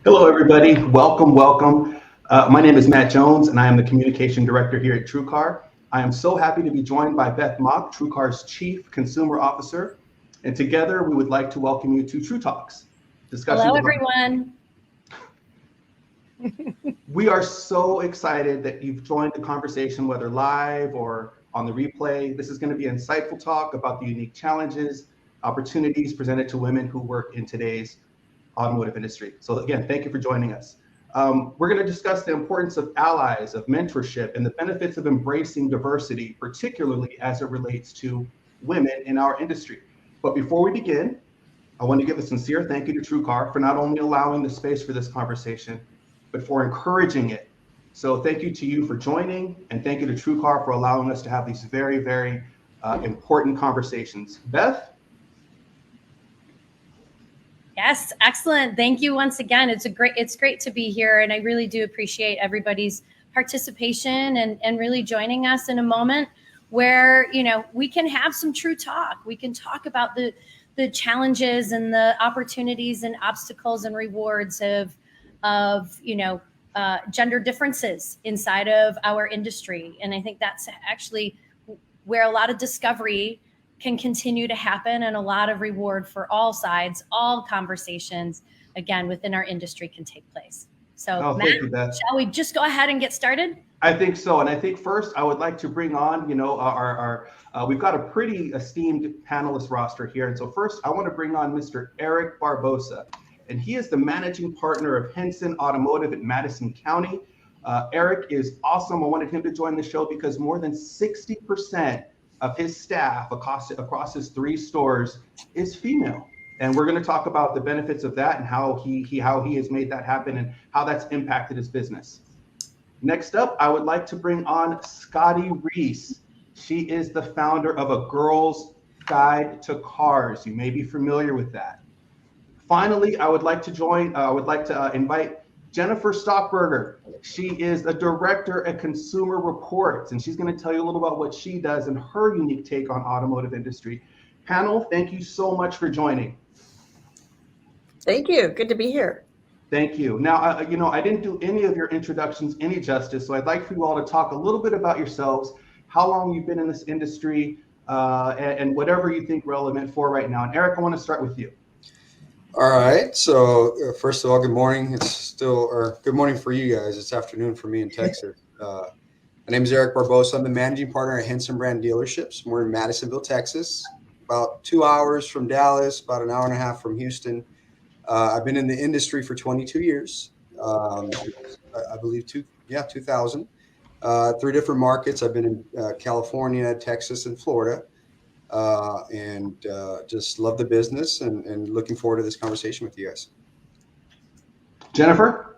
Hello, everybody. Welcome, welcome. My name is Matt Jones, and I am the Communication Director here at TrueCar. I am so happy to be joined by Beth Mock, TrueCar's Chief Consumer Officer, and together we would like to welcome you to True Talks. Hello, everyone. We are so excited that you've joined the conversation, whether live or on the replay. This is going to be an insightful talk about the unique challenges, opportunities presented to women who work in today's automotive industry. So again, thank you for joining us. We're going to discuss the importance of allies, of mentorship, and the benefits of embracing diversity, particularly as it relates to women in our industry. But before we begin, I want to give a sincere thank you to TrueCar for not only allowing the space for this conversation, but for encouraging it. So thank you to you for joining, and thank you to TrueCar for allowing us to have these very, very important conversations. Beth? Yes, excellent. Thank you once again. It's great to be here, and I really do appreciate everybody's participation and really joining us in a moment where we can have some true talk. We can talk about the challenges and the opportunities and obstacles and rewards of gender differences inside of our industry. And I think that's actually where a lot of discovery can continue to happen, and a lot of reward for all sides, all conversations, again, within our industry can take place. So Matt, shall we just go ahead and get started? I think so. And I think first I would like to bring on, we've got a pretty esteemed panelist roster here. And so first I want to bring on Mr. Eric Barbosa, and he is the managing partner of Henson Automotive in Madison County. Eric is awesome. I wanted him to join the show because more than 60% of his staff across his 3 stores is female. And we're going to talk about the benefits of that and how he has made that happen and how that's impacted his business. Next up, I would like to bring on Scotty Reese. She is the founder of A Girl's Guide to Cars. You may be familiar with that. Finally, I would like to invite Jennifer Stockberger. She is a director at Consumer Reports, and she's going to tell you a little about what she does and her unique take on automotive industry. Panel, thank you so much for joining. Thank you. Good to be here. Thank you. Now, I didn't do any of your introductions any justice, so I'd like for you all to talk a little bit about yourselves, how long you've been in this industry, and whatever you think relevant for right now. And Eric, I want to start with you. All right. So first of all, good morning. Good morning for you guys. It's afternoon for me in Texas. My name is Eric Barbosa. I'm the managing partner at Henson Brand Dealerships. We're in Madisonville, Texas, about 2 hours from Dallas, about an hour and a half from Houston. I've been in the industry for 22 years. I believe 2000. 3 different markets. I've been in California, Texas, and Florida. And just love the business and looking forward to this conversation with you guys. Jennifer?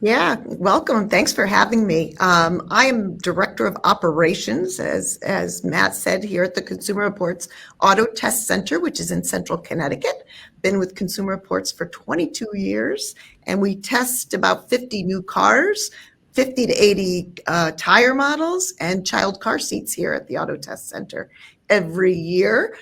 Yeah, welcome. Thanks for having me. I am Director of Operations, as Matt said, here at the Consumer Reports Auto Test Center, which is in Central Connecticut. Been with Consumer Reports for 22 years, and we test about 50 new cars, 50 to 80 tire models, and child car seats here at the Auto Test Center every year.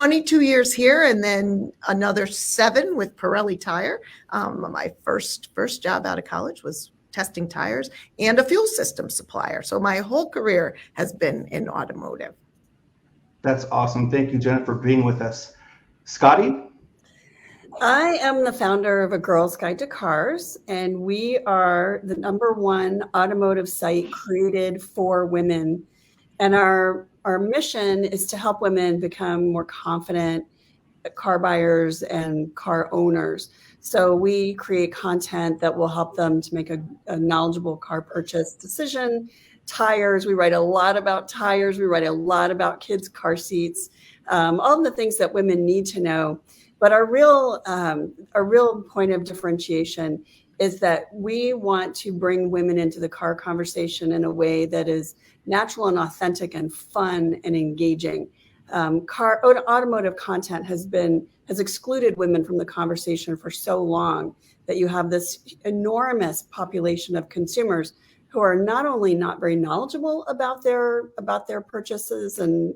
22 years here, and then another 7 with Pirelli Tire. My first job out of college was testing tires and a fuel system supplier. So my whole career has been in automotive. That's awesome. Thank you, Jennifer, for being with us. Scotty? I am the founder of A Girl's Guide to Cars, and we are the #1 automotive site created for women. And our mission is to help women become more confident car buyers and car owners. So we create content that will help them to make a knowledgeable car purchase decision. Tires, we write a lot about tires. We write a lot about kids' car seats, all of the things that women need to know. But our real point of differentiation is that we want to bring women into the car conversation in a way that is natural and authentic and fun and engaging. Automotive content has excluded women from the conversation for so long that you have this enormous population of consumers who are not only not very knowledgeable about their purchases and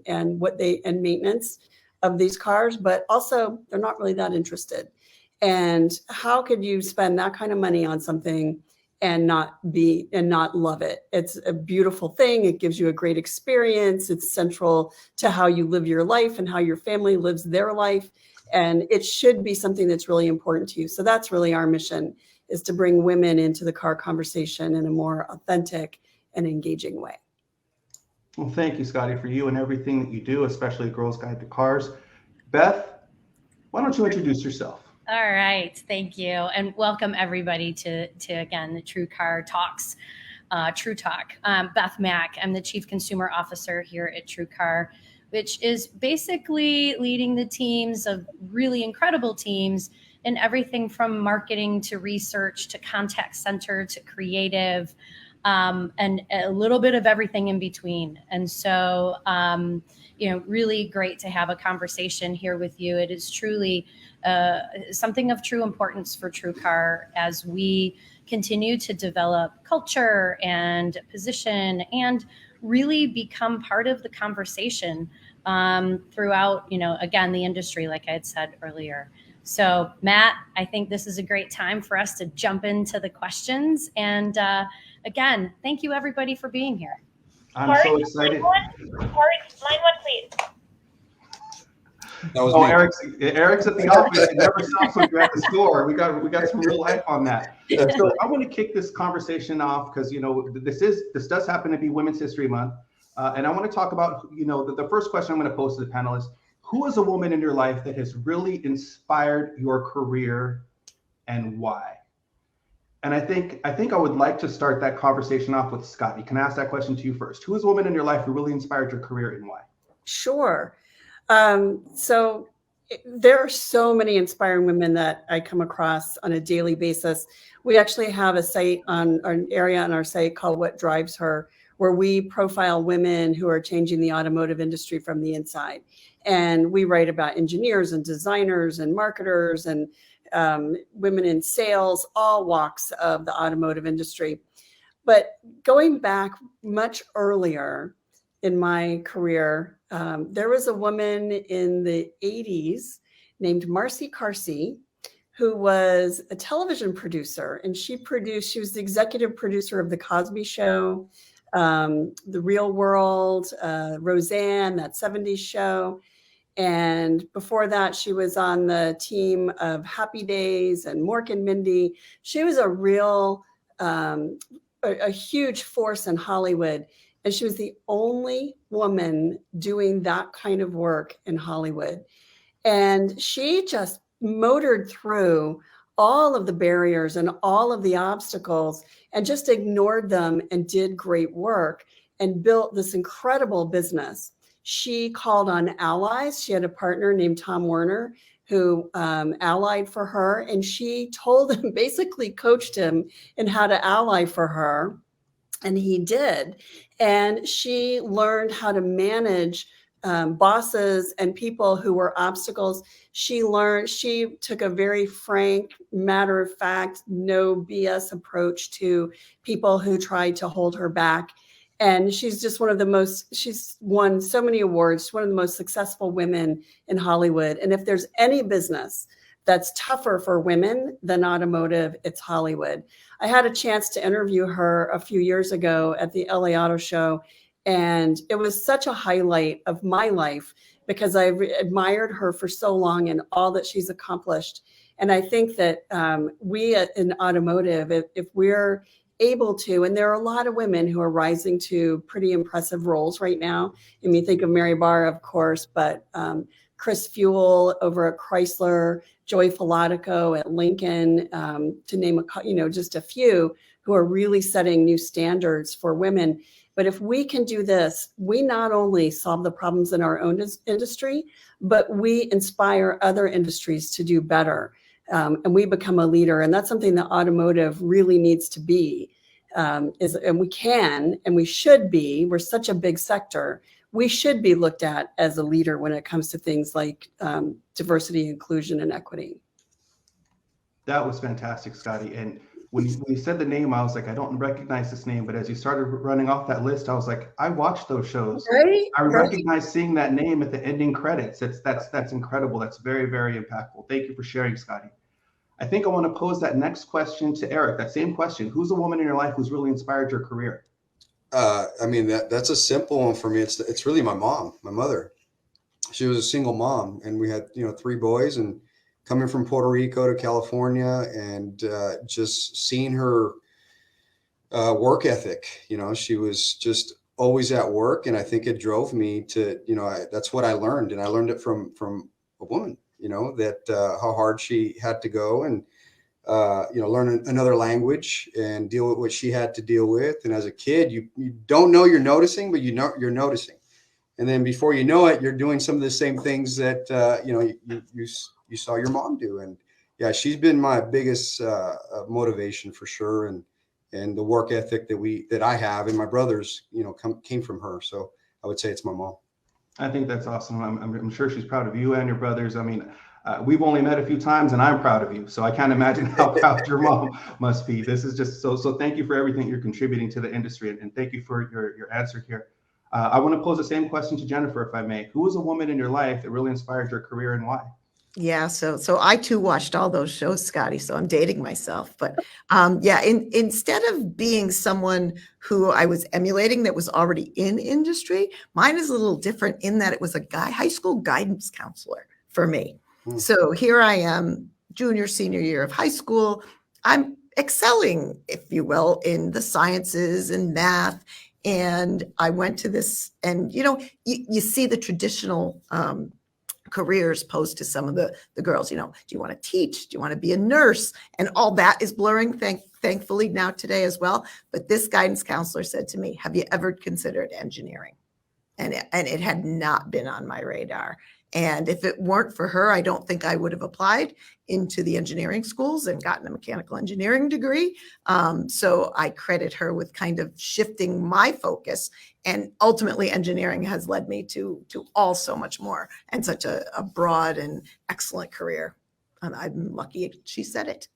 maintenance of these cars, but also they're not really that interested. And how could you spend that kind of money on something and not love it? It's a beautiful thing. It gives you a great experience. It's central to how you live your life and how your family lives their life. And it should be something that's really important to you. So that's really our mission, is to bring women into the car conversation in a more authentic and engaging way. Well, thank you, Scotty, for you and everything that you do, especially Girls Guide to Cars. Beth, why don't you introduce yourself? All right, thank you, and welcome everybody to again the True Car Talks, True Talk. Beth Mack, I'm the Chief Consumer Officer here at True Car, which is basically leading the teams of really incredible teams in everything from marketing to research to contact center to creative. And a little bit of everything in between. And so, really great to have a conversation here with you. It is truly something of true importance for True Car as we continue to develop culture and position and really become part of the conversation throughout, again, the industry, like I had said earlier. So, Matt, I think this is a great time for us to jump into the questions. And again, thank you, everybody, for being here. I'm so excited. Line one, please. That was me. Eric's at the office. It never stops when you're at the store. We got some real life on that. So I want to kick this conversation off because this does happen to be Women's History Month, and I want to talk about the first question I'm going to pose to the panelists. Who is a woman in your life that has really inspired your career, and why? And I think I would like to start that conversation off with Scotty. Can I ask that question to you first? Who is a woman in your life who really inspired your career, and why? Sure. So there are so many inspiring women that I come across on a daily basis. We actually have a site an area on our site called What Drives Her, where we profile women who are changing the automotive industry from the inside. And we write about engineers and designers and marketers and women in sales, all walks of the automotive industry. But going back much earlier in my career, there was a woman in the 80s named Marcy Carsey, who was a television producer, and she was the executive producer of The Cosby Show, The Real World, Roseanne, that 70s show. And before that, she was on the team of Happy Days and Mork and Mindy. She was a real, a huge force in Hollywood. And she was the only woman doing that kind of work in Hollywood. And she just motored through all of the barriers and all of the obstacles and just ignored them and did great work and built this incredible business. She called on allies. She had a partner named Tom Werner who allied for her. And she told him, basically coached him in how to ally for her. And he did. And she learned how to manage bosses and people who were obstacles. She took a very frank, matter of fact, no BS approach to people who tried to hold her back. And she's just she's won so many awards. She's one of the most successful women in Hollywood. And if there's any business that's tougher for women than automotive, it's Hollywood. I had a chance to interview her a few years ago at the LA Auto Show, and it was such a highlight of my life because I've admired her for so long and all that she's accomplished. And I think that we in automotive, if we're able to, and there are a lot of women who are rising to pretty impressive roles right now. I mean, think of Mary Barr, of course, but Chris Fuel over at Chrysler, Joy Filatico at Lincoln, to name just a few who are really setting new standards for women. But if we can do this, we not only solve the problems in our own industry, but we inspire other industries to do better. And we become a leader. And that's something that automotive really needs to be. And we can, and we should be. We're such a big sector. We should be looked at as a leader when it comes to things like diversity, inclusion, and equity. That was fantastic, Scotty. And when you said the name, I was like, I don't recognize this name. But as you started running off that list, I was like, I watched those shows. Right? I recognize seeing that name at the ending credits. That's incredible. That's very, very impactful. Thank you for sharing, Scotty. I think I want to pose that next question to Eric, that same question. Who's a woman in your life who's really inspired your career? I mean, that's a simple one for me. It's really my mom, my mother. She was a single mom, and we had 3 boys, and coming from Puerto Rico to California, and just seeing her work ethic. She was just always at work, and I think it drove me to that's what I learned, and I learned it from a woman. That how hard she had to go and learn another language and deal with what she had to deal with. And as a kid, you don't know you're noticing, but you're noticing. And then before you know it, you're doing some of the same things that you saw your mom do. And yeah, she's been my biggest motivation for sure. And the work ethic that I have and my brothers, came from her. So I would say it's my mom. I think that's awesome. I'm sure she's proud of you and your brothers. I mean, we've only met a few times, and I'm proud of you. So I can't imagine how proud your mom must be. This is just so thank you for everything you're contributing to the industry, and thank you for your answer here. I want to pose the same question to Jennifer, if I may. Who was a woman in your life that really inspired your career, and why? Yeah, so I too watched all those shows, Scotty. So I'm dating myself, but instead of being someone who I was emulating that was already in industry, mine is a little different in that it was a high school guidance counselor for me. So here I am, junior, senior year of high school. I'm excelling, if you will, in the sciences and math. And I went to this, and you see the traditional careers posed to some of the girls. Do you want to teach? Do you want to be a nurse? And all that is blurring, thankfully now today as well. But this guidance counselor said to me, have you ever considered engineering? And it had not been on my radar. And if it weren't for her, I don't think I would have applied into the engineering schools and gotten a mechanical engineering degree. So I credit her with kind of shifting my focus. And ultimately, engineering has led me to all so much more and such a broad and excellent career. And I'm lucky she said it.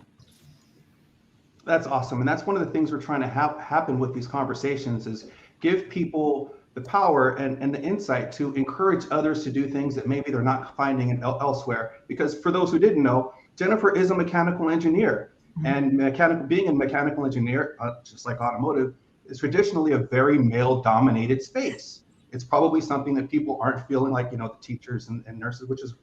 That's awesome. And that's one of the things we're trying to have happen with these conversations is give people the power and the insight to encourage others to do things that maybe they're not finding elsewhere. Because for those who didn't know, Jennifer is a mechanical engineer, and being a mechanical engineer, just like automotive, is traditionally a very male-dominated space. It's probably something that people aren't feeling like, the teachers and nurses, which is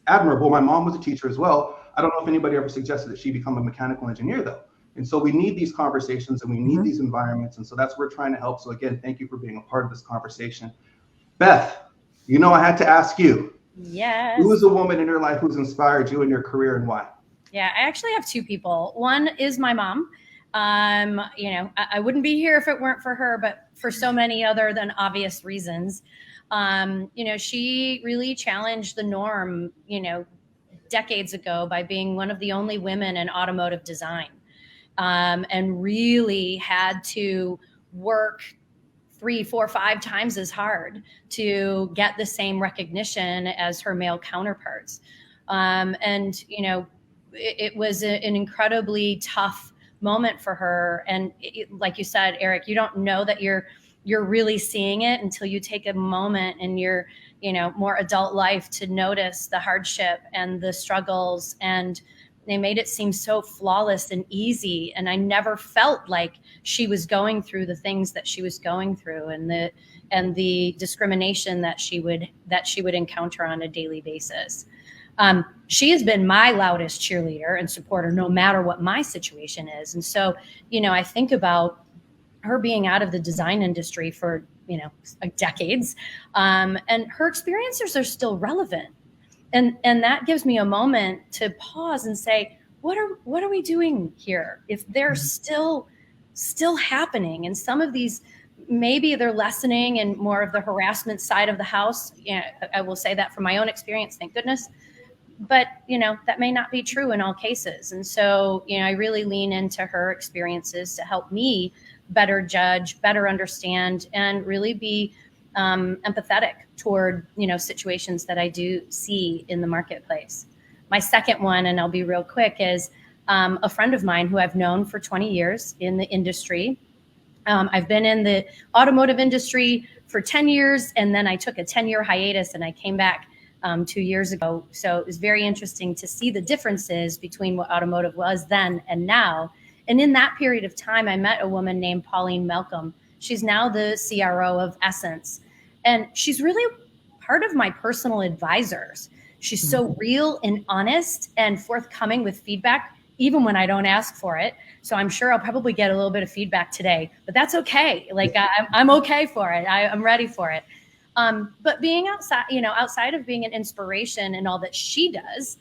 admirable. My mom was a teacher as well. I don't know if anybody ever suggested that she become a mechanical engineer though. And so we need these conversations and we need these environments. And so that's where we're trying to help. So again, thank you for being a part of this conversation. Beth, I had to ask you. Yes. Who is a woman in your life who's inspired you in your career, and why? Yeah, I actually have 2 people. One is my mom. I wouldn't be here if it weren't for her, but for so many other than obvious reasons. She really challenged the norm, decades ago by being one of the only women in automotive design. And really had to work 3, 4, 5 times as hard to get the same recognition as her male counterparts. It was an incredibly tough moment for her. And like you said, Eric, you don't know that you're really seeing it until you take a moment in your, more adult life to notice the hardship and the struggles, and they made it seem so flawless and easy. And I never felt like she was going through the things that she was going through, and the discrimination that she would encounter on a daily basis. She has been my loudest cheerleader and supporter, no matter what my situation is. And so, I think about her being out of the design industry for, decades, and her experiences are still relevant. And that gives me a moment to pause and say, what are we doing here? If they're still happening, and some of these, maybe they're lessening in more of the harassment side of the house. I will say that from my own experience, thank goodness. But, that may not be true in all cases. And so, I really lean into her experiences to help me better judge, better understand, and really be empathetic toward, situations that I do see in the marketplace. My second one, and I'll be real quick, is a friend of mine who I've known for 20 years in the industry. I've been in the automotive industry for 10 years, and then I took a 10-year hiatus, and I came back 2 years ago. So it was very interesting to see the differences between what automotive was then and now. And in that period of time, I met a woman named Pauline Malcolm. She's now the CRO of Essence. And she's really part of my personal advisors. She's so real and honest and forthcoming with feedback, even when I don't ask for it. So I'm sure I'll probably get a little bit of feedback today, but that's okay. Like I'm okay for it. I'm ready for it. But being outside of being an inspiration and all that she does,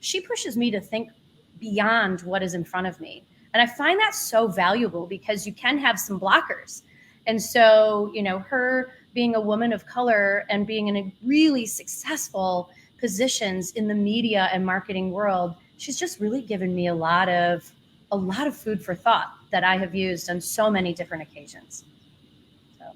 she pushes me to think beyond what is in front of me. And I find that so valuable because you can have some blockers. And so, her being a woman of color and being in a really successful positions in the media and marketing world, she's just really given me a lot of food for thought that I have used on so many different occasions. So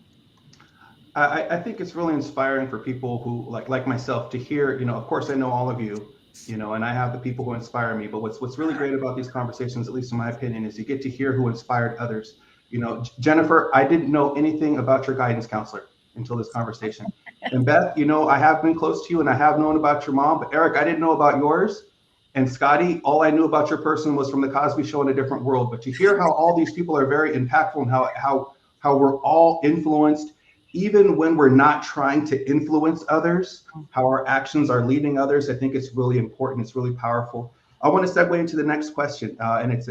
I think it's really inspiring for people who like myself to hear, of course I know all of you, and I have the people who inspire me, but what's really great about these conversations, at least in my opinion, is you get to hear who inspired others. Jennifer, I didn't know anything about your guidance counselor until this conversation. And Beth, I have been close to you and I have known about your mom, but Eric, I didn't know about yours. And Scotty, all I knew about your person was from the Cosby Show in a different world. But to hear how all these people are very impactful and how we're all influenced, even when we're not trying to influence others, how our actions are leading others, I think it's really important. It's really powerful. I want to segue into the next question, and it's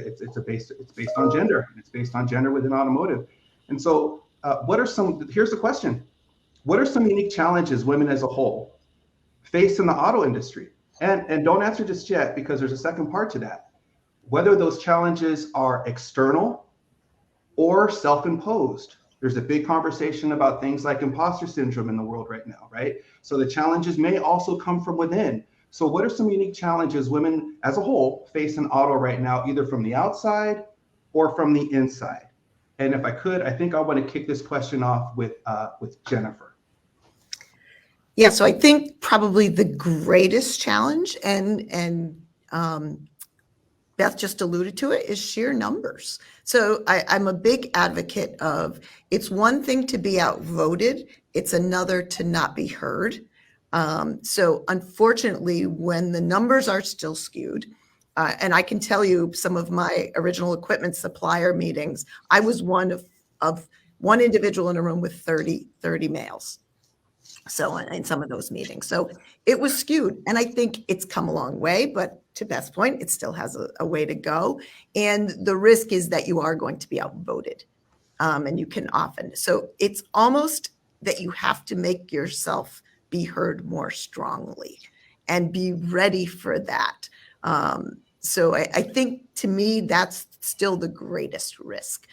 based on gender. It's based on gender within automotive. And so, here's the question: what are some unique challenges women as a whole face in the auto industry? And don't answer just yet, because there's a second part to that. Whether those challenges are external or self-imposed. There's a big conversation about things like imposter syndrome in the world right now, right? So the challenges may also come from within. So what are some unique challenges women as a whole face in auto right now, either from the outside or from the inside? And if I could, I think I want to kick this question off with Jennifer. Yeah, so I think probably the greatest challenge, and Beth just alluded to it, is sheer numbers. So I'm a big advocate of, it's one thing to be outvoted, it's another to not be heard. So unfortunately, when the numbers are still skewed, and I can tell you some of my original equipment supplier meetings, I was one of one individual in a room with 30 males. So in some of those meetings, so it was skewed, and I think it's come a long way, but to Beth's point, it still has a way to go. And the risk is that you are going to be outvoted, and you can often, so it's almost that you have to make yourself be heard more strongly and be ready for that. So I think, to me, that's still the greatest risk.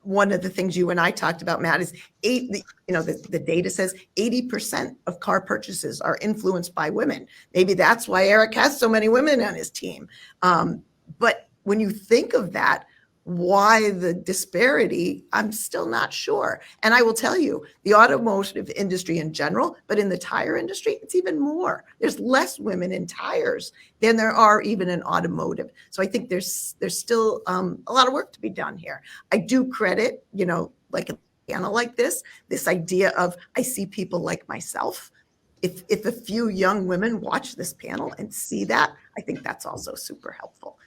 One of the things you and I talked about, Matt, is the data says 80% of car purchases are influenced by women. Maybe that's why Eric has so many women on his team. But when you think of that, why the disparity, I'm still not sure. And I will tell you, the automotive industry in general, but in the tire industry, it's even more. There's less women in tires than there are even in automotive. So I think there's still a lot of work to be done here. I do credit, like a panel like this idea of, I see people like myself. If a few young women watch this panel and see that, I think that's also super helpful.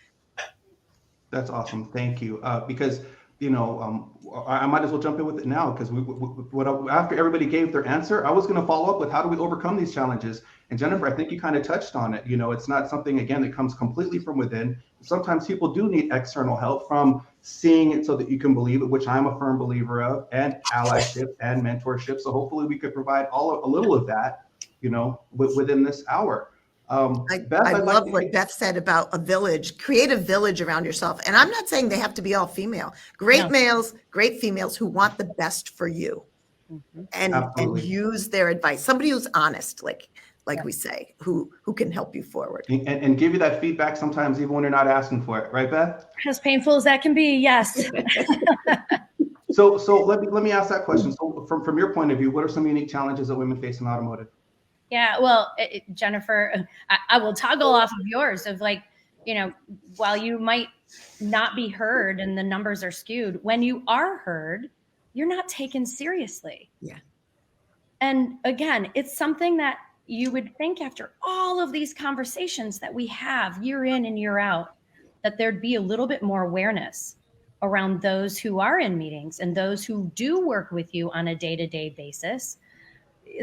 That's awesome. Thank you. Because, I might as well jump in with it now, because after everybody gave their answer, I was going to follow up with how do we overcome these challenges? And Jennifer, I think you kind of touched on it. It's not something, again, that comes completely from within. Sometimes people do need external help from seeing it so that you can believe it, which I'm a firm believer of, and allyship and mentorship. So hopefully we could provide a little of that, within this hour. Beth, I love what Beth said about a village. Create a village around yourself. And I'm not saying they have to be all female. Great males, great females who want the best for you, and use their advice. Somebody who's honest, like we say, who can help you forward. And give you that feedback sometimes even when you're not asking for it. Right, Beth? As painful as that can be, yes. So let me ask that question. So from your point of view, what are some unique challenges that women face in automotive? Yeah, well, Jennifer, I will toggle off of yours of while you might not be heard and the numbers are skewed, when you are heard, you're not taken seriously. Yeah. And again, it's something that you would think after all of these conversations that we have year in and year out, that there'd be a little bit more awareness around those who are in meetings and those who do work with you on a day-to-day basis,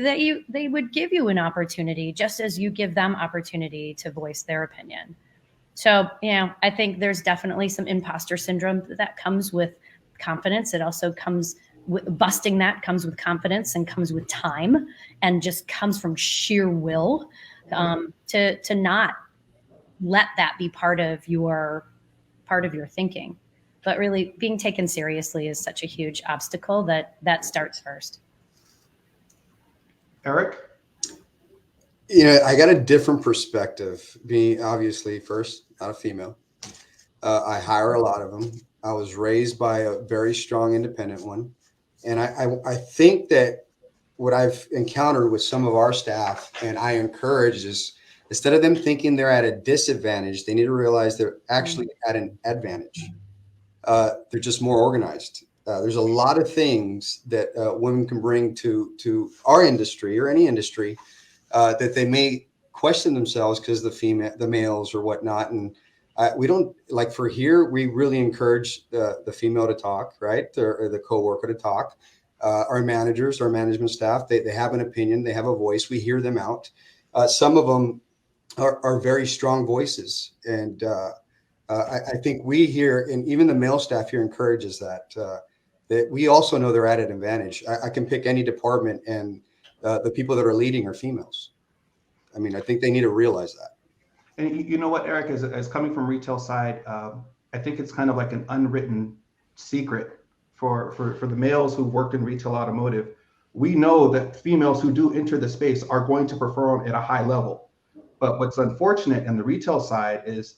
that they would give you an opportunity just as you give them opportunity to voice their opinion. So, I think there's definitely some imposter syndrome that comes with confidence. It also comes with busting, that comes with confidence and comes with time and just comes from sheer will to not let that be part of your thinking. But really being taken seriously is such a huge obstacle that starts first. Eric? I got a different perspective, being obviously first, not a female. I hire a lot of them. I was raised by a very strong independent one. And I think that what I've encountered with some of our staff, and I encourage, is instead of them thinking they're at a disadvantage, they need to realize they're actually at an advantage. They're just more organized. There's a lot of things that women can bring to our industry or any industry that they may question themselves because the males or whatnot. And we don't, like for here, we really encourage the female to talk, right? Or the coworker to talk. Our managers, our management staff, they have an opinion, they have a voice. We hear them out. Some of them are very strong voices. And I think we here, and even the male staff here encourages that we also know they're at an advantage. I can pick any department and the people that are leading are females. I mean, I think they need to realize that. And you know what, Eric, as coming from retail side, I think it's kind of like an unwritten secret for the males who worked in retail automotive. We know that females who do enter the space are going to perform at a high level. But what's unfortunate in the retail side is,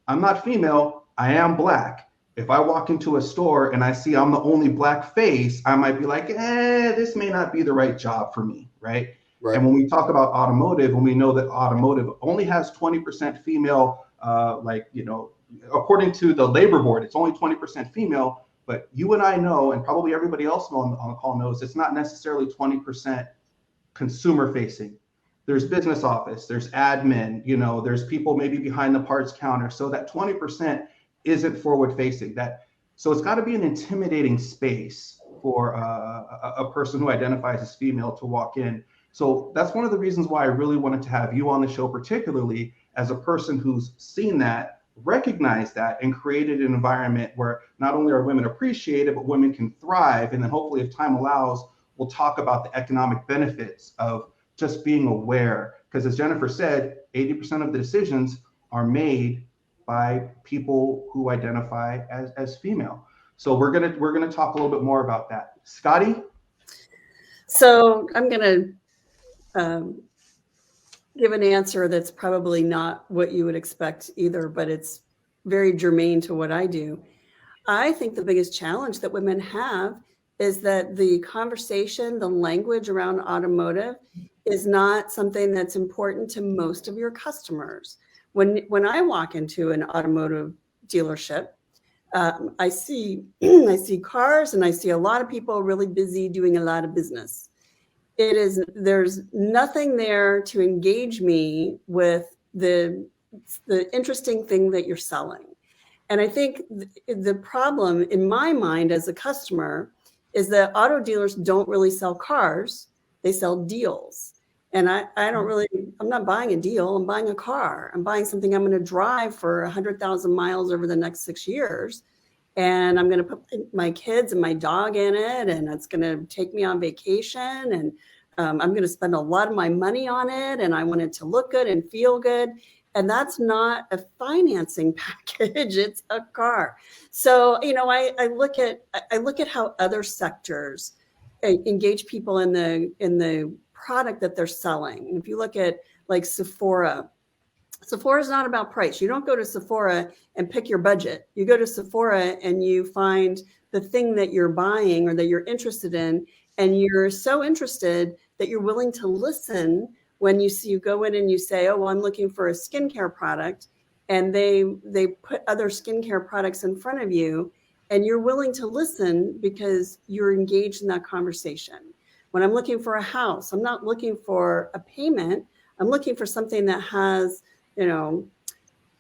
I'm not female, I am Black. If I walk into a store and I see I'm the only Black face, I might be like, this may not be the right job for me, right? Right. And when we talk about automotive, and we know that automotive only has 20% female, according to the labor board, it's only 20% female. But you and I know, and probably everybody else on the call knows, it's not necessarily 20% consumer facing. There's business office, there's admin, there's people maybe behind the parts counter. So that 20% isn't forward facing. So it's got to be an intimidating space for a person who identifies as female to walk in. So that's one of the reasons why I really wanted to have you on the show, particularly as a person who's seen that, recognized that, and created an environment where not only are women appreciated, but women can thrive. And then hopefully, if time allows, we'll talk about the economic benefits of just being aware. Because as Jennifer said, 80% of the decisions are made by people who identify as female. So we're gonna talk a little bit more about that. Scotty? So I'm gonna give an answer that's probably not what you would expect either, but it's very germane to what I do. I think the biggest challenge that women have is that the conversation, the language around automotive is not something that's important to most of your customers. When I walk into an automotive dealership, I see cars and I see a lot of people really busy doing a lot of business. There's nothing there to engage me with the interesting thing that you're selling. And I think the problem in my mind as a customer is that auto dealers don't really sell cars, they sell deals. And I'm not buying a deal, I'm buying a car. I'm buying something I'm going to drive for 100,000 miles over the next 6 years. And I'm going to put my kids and my dog in it, and it's going to take me on vacation. And I'm going to spend a lot of my money on it, and I want it to look good and feel good. And that's not a financing package; it's a car. So I look at how other sectors engage people in the product that they're selling. And if you look at like Sephora is not about price. You don't go to Sephora and pick your budget. You go to Sephora and you find the thing that you're buying or that you're interested in, and you're so interested that you're willing to listen when you go in and you say, oh, well, I'm looking for a skincare product, and they put other skincare products in front of you, and you're willing to listen because you're engaged in that conversation. When I'm looking for a house, I'm not looking for a payment. I'm looking for something that has,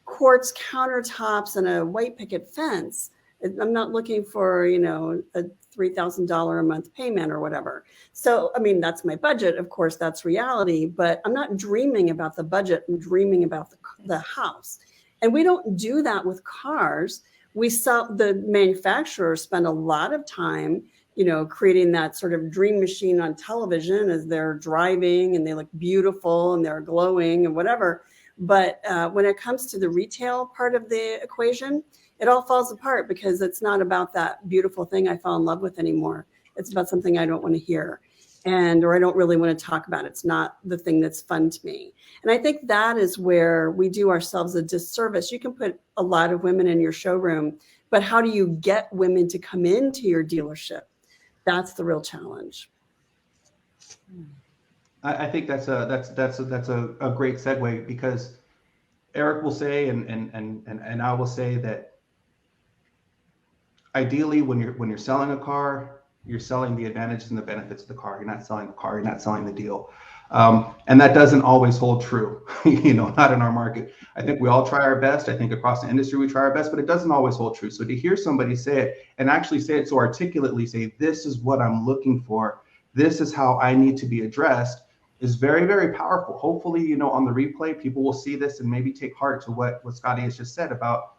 quartz countertops and a white picket fence. I'm not looking for, a $3,000 a month payment or whatever. So, I mean, that's my budget. Of course, that's reality, but I'm not dreaming about the budget. I'm dreaming about the house. And we don't do that with cars. The manufacturers spend a lot of time, creating that sort of dream machine on television as they're driving and they look beautiful and they're glowing and whatever. But when it comes to the retail part of the equation, it all falls apart because it's not about that beautiful thing I fell in love with anymore. It's about something I don't want to hear or I don't really want to talk about. It's not the thing that's fun to me. And I think that is where we do ourselves a disservice. You can put a lot of women in your showroom, but how do you get women to come into your dealership? That's the real challenge. I think that's a great segue, because Eric will say and I will say that ideally when you're selling a car, you're selling the advantages and the benefits of the car. You're not selling the car, you're not selling the deal. And that doesn't always hold true, not in our market. I think we all try our best. I think across the industry we try our best, but it doesn't always hold true. So to hear somebody say it and actually say it so articulately, say, this is what I'm looking for, this is how I need to be addressed, is very, very powerful. Hopefully, on the replay, people will see this and maybe take heart to what Scotty has just said about,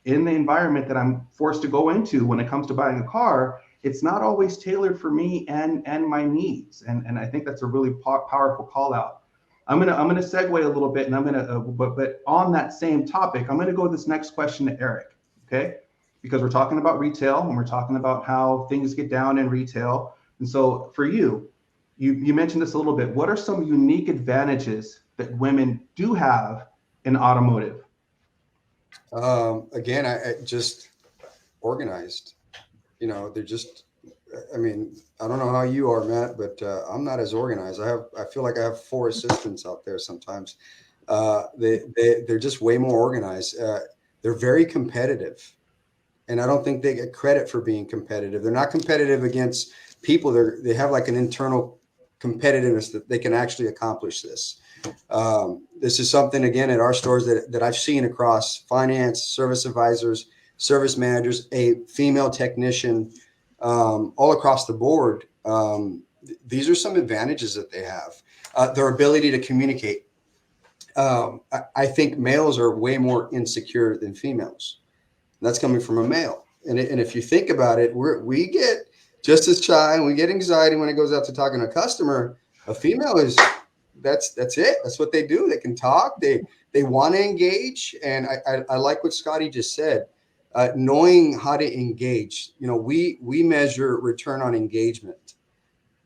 in the environment that I'm forced to go into when it comes to buying a car, it's not always tailored for me and my needs. And I think that's a really powerful call out. I'm gonna segue a little bit, and I'm gonna but on that same topic, I'm gonna go this next question to Eric, okay? Because we're talking about retail and we're talking about how things get down in retail. And so for you mentioned this a little bit. What are some unique advantages that women do have in automotive? Again, I just organized. They're just, I don't know how you are, Matt, but I'm not as organized. I feel like I have 4 assistants out there sometimes. They're just way more organized. They're very competitive, and I don't think they get credit for being competitive. They're not competitive against people. They have like an internal competitiveness that they can actually accomplish this. This is something, again, at our stores that I've seen across finance, service advisors, service managers, a female technician, all across the board. These are some advantages that they have. Their ability to communicate. I think males are way more insecure than females. That's coming from a male. And if you think about it, we get just as shy and we get anxiety when it goes out to talking to a customer. A female is, that's it. That's what they do. They can talk. They want to engage. And I like what Scotty just said. Knowing how to engage. We measure return on engagement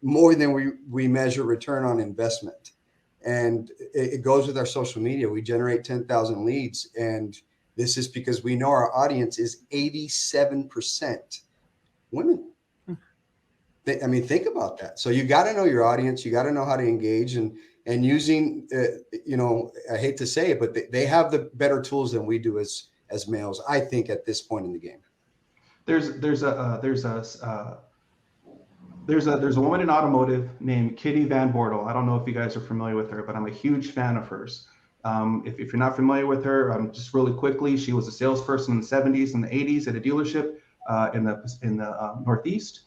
more than we measure return on investment. And it goes with our social media. We generate 10,000 leads. And this is because we know our audience is 87% women. Think about that. So you got to know your audience. You got to know how to engage and using, I hate to say it, but they have the better tools than we do as males, I think, at this point in the game. There's a woman in automotive named Kitty Van Bortel. I don't know if you guys are familiar with her, but I'm a huge fan of hers. If you're not familiar with her, just really quickly, she was a salesperson in the 70s and the 80s at a dealership in the Northeast.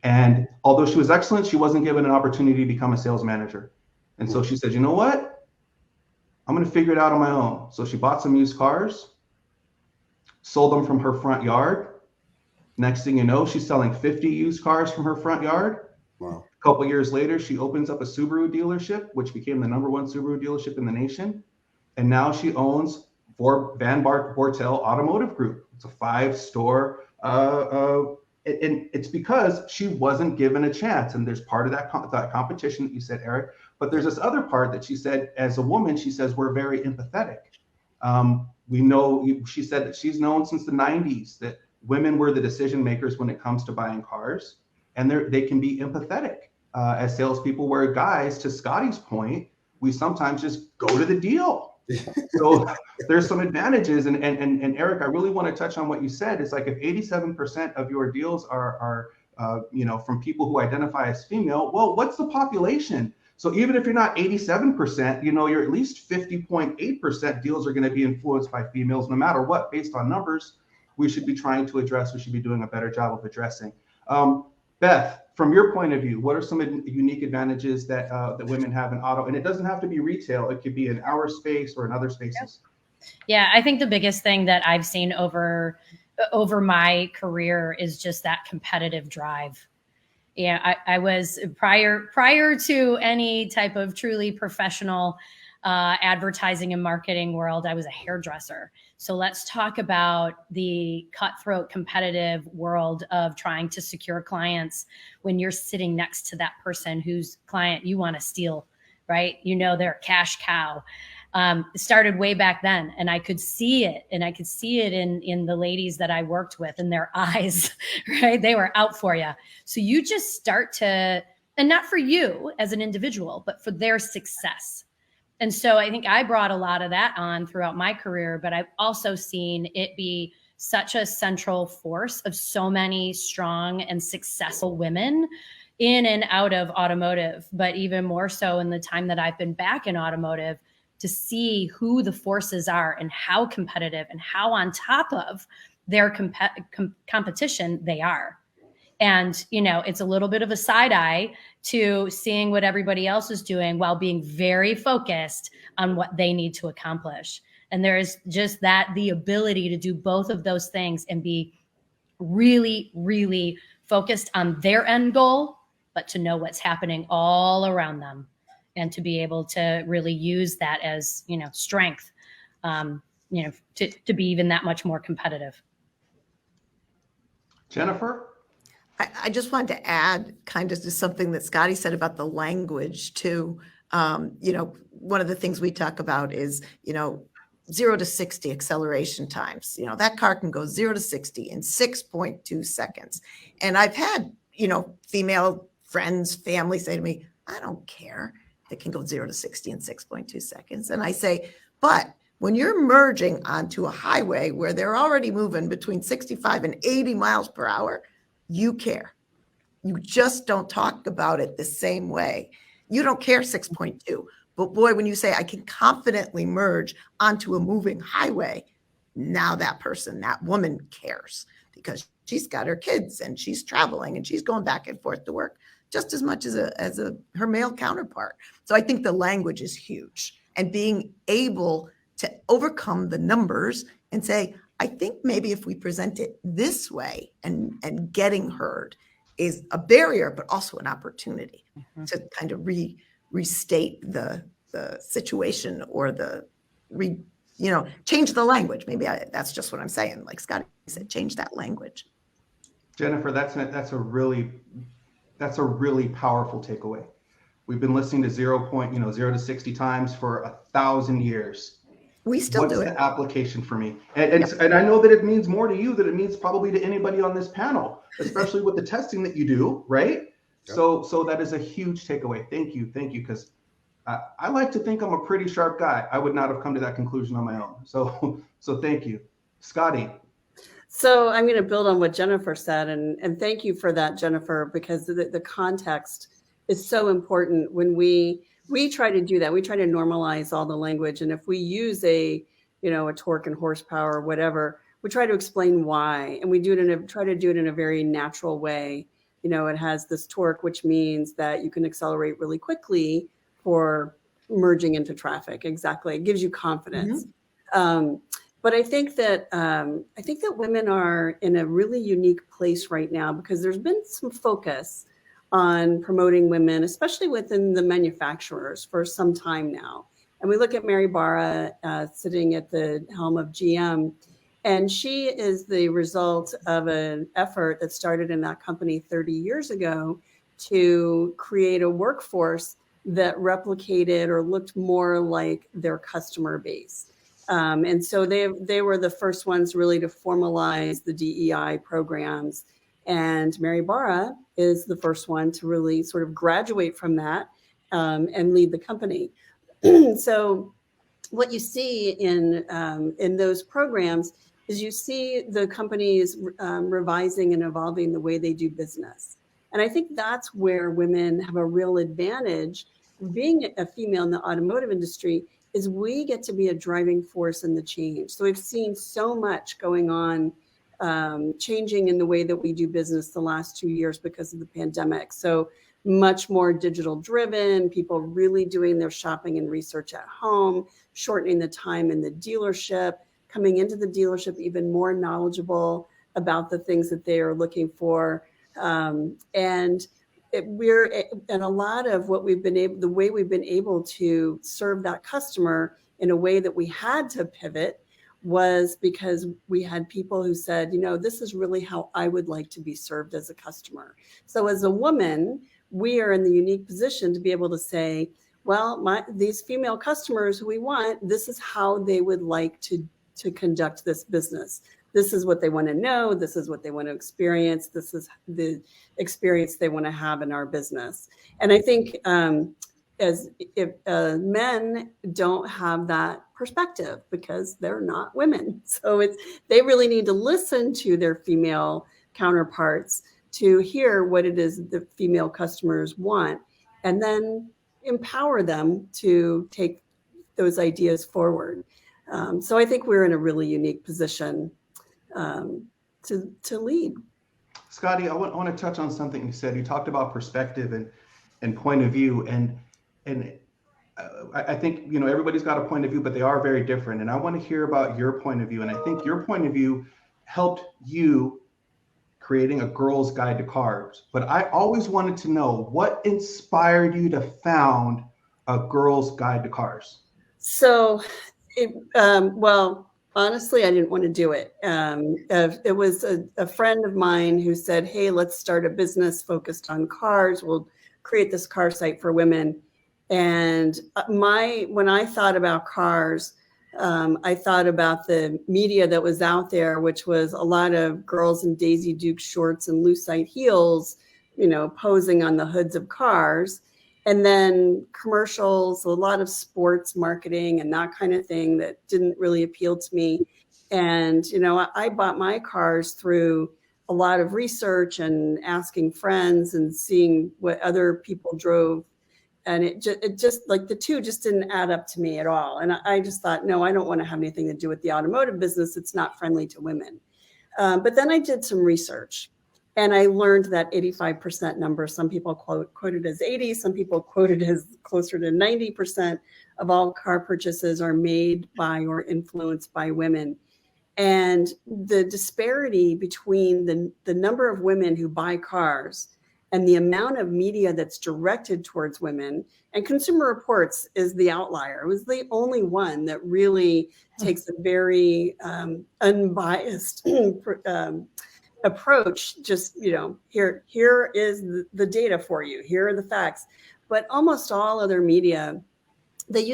And although she was excellent, she wasn't given an opportunity to become a sales manager. And so she said, you know what? I'm going to figure it out on my own. So she bought some used cars, sold them from her front yard. Next thing you know, she's selling 50 used cars from her front yard. Wow. A couple years later, she opens up a Subaru dealership, which became the #1 Subaru dealership in the nation. And now she owns Van Bortel Automotive Group. It's a 5-store, and it's because she wasn't given a chance. And there's part of that competition that you said, Eric. But there's this other part that she said, as a woman, she says, we're very empathetic. We know, she said that she's known since the 90s that women were the decision makers when it comes to buying cars. And they can be empathetic as salespeople, where guys, to Scotty's point, we sometimes just go to the deal. So there's some advantages. And Eric, I really want to touch on what you said. It's like if 87% of your deals are from people who identify as female. Well, what's the population? So even if you're not 87%, you're at least 50.8% deals are going to be influenced by females, no matter what, based on numbers. We should be trying to address. We should be doing a better job of addressing. Beth, from your point of view, what are some unique advantages that women have in auto? And it doesn't have to be retail. It could be in our space or in other spaces. Yeah, I think the biggest thing that I've seen over my career is just that competitive drive. Yeah, I was prior to any type of truly professional advertising and marketing world, I was a hairdresser. So let's talk about the cutthroat competitive world of trying to secure clients when you're sitting next to that person whose client you want to steal, right? They're a cash cow. It started way back then, and I could see it, in the ladies that I worked with, in their eyes, right? They were out for you. So you just start to, and not for you as an individual, but for their success. And so I think I brought a lot of that on throughout my career, but I've also seen it be such a central force of so many strong and successful women in and out of automotive, but even more so in the time that I've been back in automotive, to see who the forces are and how competitive and how on top of their competition they are. And, it's a little bit of a side eye to seeing what everybody else is doing while being very focused on what they need to accomplish. And there's just the ability to do both of those things and be really, really focused on their end goal, but to know what's happening all around them and to be able to really use that as, strength, to be even that much more competitive. Jennifer? I just wanted to add kind of to something that Scotty said about the language too. One of the things we talk about is, 0 to 60 acceleration times. That car can go 0 to 60 in 6.2 seconds. And I've had, female friends, family say to me, I don't care. It can go 0 to 60 in 6.2 seconds. And I say, but when you're merging onto a highway where they're already moving between 65 and 80 miles per hour, you care. You just don't talk about it the same way. You don't care 6.2. But boy, when you say I can confidently merge onto a moving highway, now that person, that woman cares because she's got her kids and she's traveling and she's going back and forth to work just as much as her male counterpart. So I think the language is huge, and being able to overcome the numbers and say, I think maybe if we present it this way and getting heard is a barrier, but also an opportunity to kind of restate the situation or change the language. Maybe that's just what I'm saying. Like Scotty said, change that language. Jennifer, that's a really powerful takeaway. We've been listening to 0 to 60 times for 1,000 years. We still do it. What's the application for me? And I know that it means more to you than it means probably to anybody on this panel, especially with the testing that you do, right? Yep. So that is a huge takeaway. Thank you. Because I like to think I'm a pretty sharp guy. I would not have come to that conclusion on my own. So thank you. Scotty. So I'm going to build on what Jennifer said, and thank you for that, Jennifer, because the context is so important when we try to do that. We try to normalize all the language. And if we use a torque and horsepower or whatever, we try to explain why. And we try to do it in a very natural way. It has this torque, which means that you can accelerate really quickly for merging into traffic. Exactly. It gives you confidence. Mm-hmm. But I think that women are in a really unique place right now because there's been some focus on promoting women, especially within the manufacturers, for some time now. And we look at Mary Barra sitting at the helm of GM, and she is the result of an effort that started in that company 30 years ago to create a workforce that replicated or looked more like their customer base. And so they were the first ones really to formalize the DEI programs. And Mary Barra is the first one to really sort of graduate from that and lead the company. So what you see in those programs is you see the companies revising and evolving the way they do business. And I think that's where women have a real advantage. Being a female in the automotive industry is we get to be a driving force in the change. So we've seen so much going on, changing in the way that we do business the last 2 years because of the pandemic. So much more digital driven, people really doing their shopping and research at home, shortening the time in the dealership, coming into the dealership even more knowledgeable about the things that they are looking for. And a lot of what the way we've been able to serve that customer in a way that we had to pivot was because we had people who said, this is really how I would like to be served as a customer. So as a woman, we are in the unique position to be able to say, well, these female customers who we want, this is how they would like to conduct this business. This is what they want to know. This is what they want to experience. This is the experience they want to have in our business. And I think if men don't have that perspective because they're not women. So they really need to listen to their female counterparts to hear what it is the female customers want, and then empower them to take those ideas forward. So I think we're in a really unique position to lead. Scotty, I want to touch on something you said. You talked about perspective and point of view, and I think everybody's got a point of view, but they are very different. And I want to hear about your point of view. And I think your point of view helped you creating a Girl's Guide to Cars. But I always wanted to know what inspired you to found a Girl's Guide to Cars. So, honestly, I didn't want to do it. It was a friend of mine who said, hey, let's start a business focused on cars. We'll create this car site for women. And when I thought about cars, I thought about the media that was out there, which was a lot of girls in Daisy Duke shorts and lucite heels, posing on the hoods of cars. And then commercials, a lot of sports marketing and that kind of thing that didn't really appeal to me. And, I bought my cars through a lot of research and asking friends and seeing what other people drove. And it just like the two just didn't add up to me at all. And I just thought, no, I don't want to have anything to do with the automotive business. It's not friendly to women. But then I did some research. And I learned that 85% number. Some people quote it as 80, some people quote it as closer to 90% of all car purchases are made by or influenced by women. And the disparity between the number of women who buy cars and the amount of media that's directed towards women, and Consumer Reports is the outlier. It was the only one that really takes a very unbiased approach. Just, here is the data for you. Here are the facts. But almost all other media, they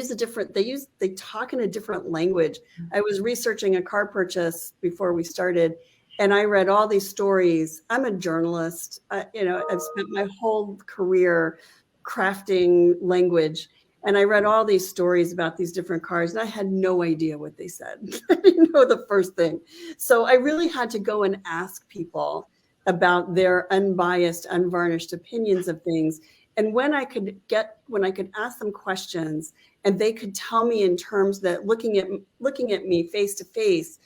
talk in a different language. I was researching a car purchase before we started, and I read all these stories. I'm a journalist. I've spent my whole career crafting language. And I read all these stories about these different cars, and I had no idea what they said. I didn't know the first thing. So I really had to go and ask people about their unbiased, unvarnished opinions of things. And when I could ask them questions and they could tell me in terms that looking at me face to face,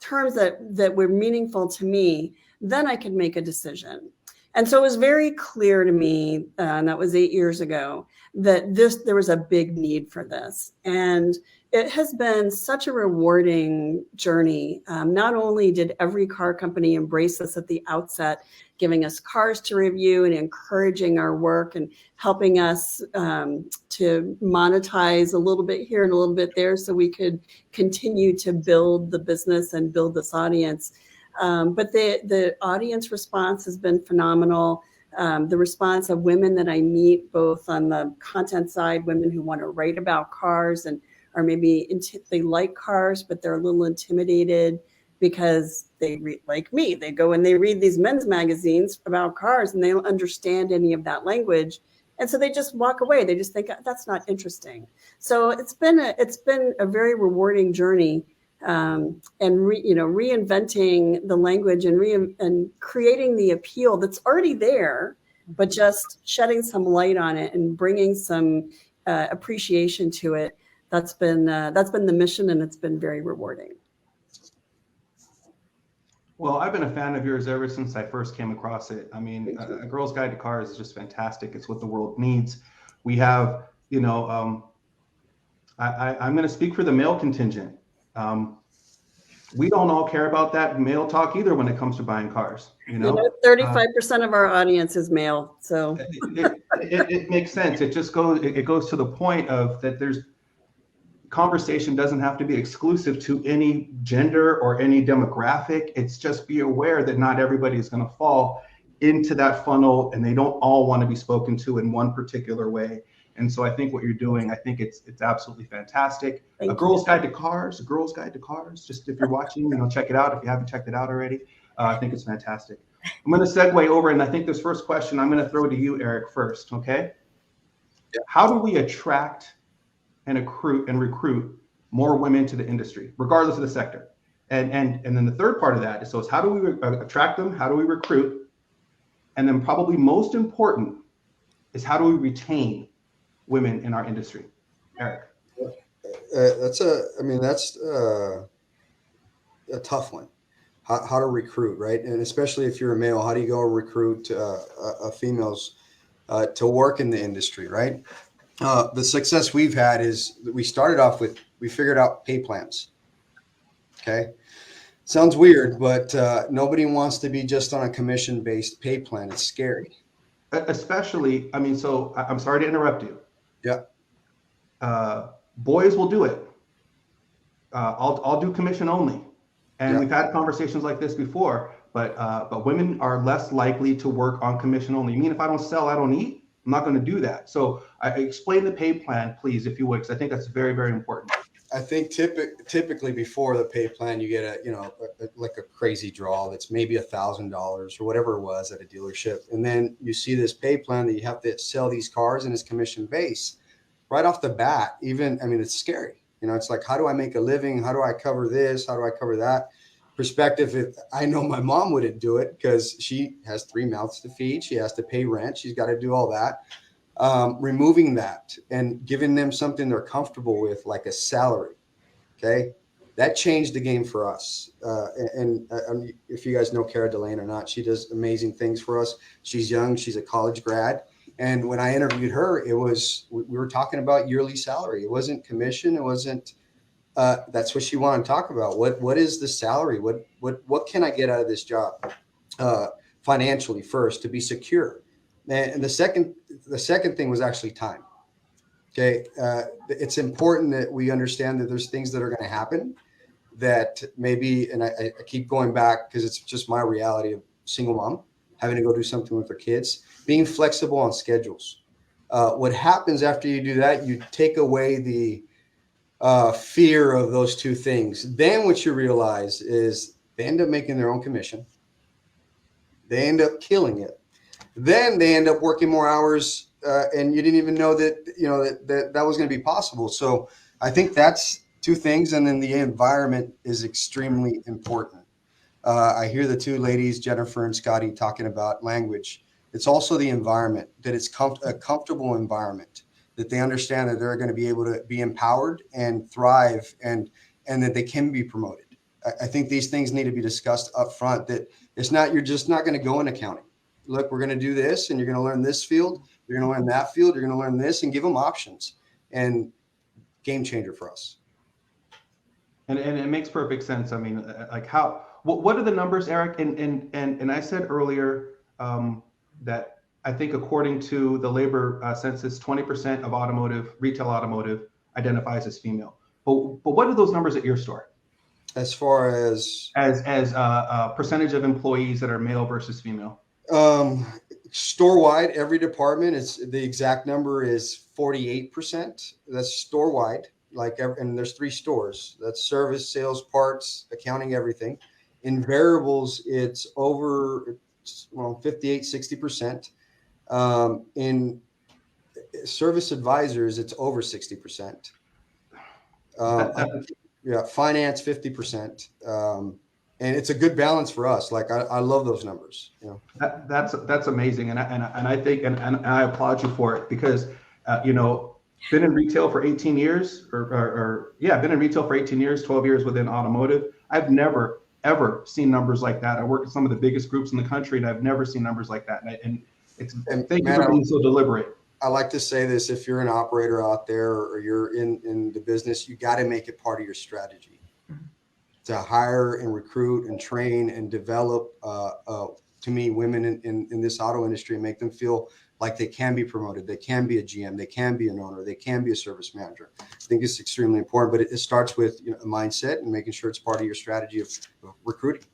terms that were meaningful to me, then I could make a decision. And so it was very clear to me, and that was 8 years ago, that there was a big need for this. And it has been such a rewarding journey. Not only did every car company embrace us at the outset, giving us cars to review and encouraging our work and helping us to monetize a little bit here and a little bit there so we could continue to build the business and build this audience. But the audience response has been phenomenal. The response of women that I meet, both on the content side, women who want to write about cars and or maybe they like cars, but they're a little intimidated because they read, like me, they go and they read these men's magazines about cars and they don't understand any of that language. And so they just walk away. They just think that's not interesting. So it's been a very rewarding journey and reinventing the language and creating the appeal that's already there, but just shedding some light on it and bringing some appreciation to it. That's been the mission, and it's been very rewarding. Well, I've been a fan of yours ever since I first came across it. I mean, A Girl's Guide to Cars is just fantastic. It's what the world needs. We have, I'm going to speak for the male contingent. We don't all care about that male talk either when it comes to buying cars. 35% of our audience is male, so it makes sense. It goes to the point of that there's conversation doesn't have to be exclusive to any gender or any demographic. It's just be aware that not everybody is going to fall into that funnel, and they don't all want to be spoken to in one particular way. And so I think what you're doing, I think it's absolutely fantastic. A Girl's Guide to Cars, just if you're watching, check it out if you haven't checked it out already. I think it's fantastic. I'm going to segue over, and I think this first question I'm going to throw to you, Eric, first, okay? Yeah. How do we attract and recruit more women to the industry, regardless of the sector? And then the third part of that is, how do we attract them? How do we recruit? And then probably most important is, how do we retain women in our industry? Eric. That's a tough one. How to recruit, right? And especially if you're a male, how do you go recruit females to work in the industry, right? The success we've had is that we started off with, we figured out pay plans. Okay. Sounds weird, but nobody wants to be just on a commission-based pay plan. It's scary. Especially, so I'm sorry to interrupt you. Yeah. Boys will do it. I'll do commission only. And we've had conversations like this before, but women are less likely to work on commission only. You mean if I don't sell, I don't eat? I'm not going to do that. So explain the pay plan, please, if you would, because I think that's very, very important. I think typically before the pay plan, you get like a crazy draw that's maybe $1,000 or whatever it was at a dealership. And then you see this pay plan that you have to sell these cars and it's commission based right off the bat. It's scary. It's like, how do I make a living? How do I cover this? How do I cover that? Perspective. I know my mom wouldn't do it because she has 3 mouths to feed. She has to pay rent. She's got to do all that. Removing that and giving them something they're comfortable with, like a salary. Okay. That changed the game for us. And if you guys know Cara Delane or not, she does amazing things for us. She's young. She's a college grad. And when I interviewed her, we were talking about yearly salary. It wasn't commission. It wasn't, that's what she wanted to talk about. What is the salary? What can I get out of this job? Financially first, to be secure. And the second thing was actually time. Okay. It's important that we understand that there's things that are going to happen that maybe, and I keep going back because it's just my reality of single mom, having to go do something with her kids, being flexible on schedules. What happens after you do that, you take away the fear of those two things. Then what you realize is they end up making their own commission. They end up killing it. Then they end up working more hours, and you didn't even know that that was going to be possible. So I think that's two things, and then the environment is extremely important. I hear the two ladies, Jennifer and Scotty, talking about language. It's also the environment, that it's a comfortable environment, that they understand that they're going to be able to be empowered and thrive, and that they can be promoted. I think these things need to be discussed up front, that it's not, you're just not going to go in accounting. Look, we're going to do this, and you're going to learn this field. You're going to learn that field. You're going to learn this, and give them options. And game changer for us. And it makes perfect sense. What are the numbers, Eric? And I said earlier that I think according to the labor census, 20% of retail automotive identifies as female. But what are those numbers at your store? As far as percentage of employees that are male versus female? Store-wide, every department, the exact number is 48%. That's store-wide. And there's 3 stores. That's service, sales, parts, accounting, everything. In variables, it's over 58, 60%. In service advisors, it's over 60%. Yeah, finance 50%, and it's a good balance for us. Like I love those numbers. You know, That's amazing, and I think and I applaud you for it because you know, been in retail for 18 years, or yeah, been in retail for 18 years, 12 years within automotive. I've never ever seen numbers like that. I work at some of the biggest groups in the country, and I've never seen numbers like that. And thank you for being so deliberate. I like to say this: if you're an operator out there or you're in the business, you got to make it part of your strategy to hire and recruit and train and develop. To me, women in this auto industry, and make them feel like they can be promoted, they can be a GM, they can be an owner, they can be a service manager. I think it's extremely important, but it starts with, you know, a mindset and making sure it's part of your strategy of recruiting.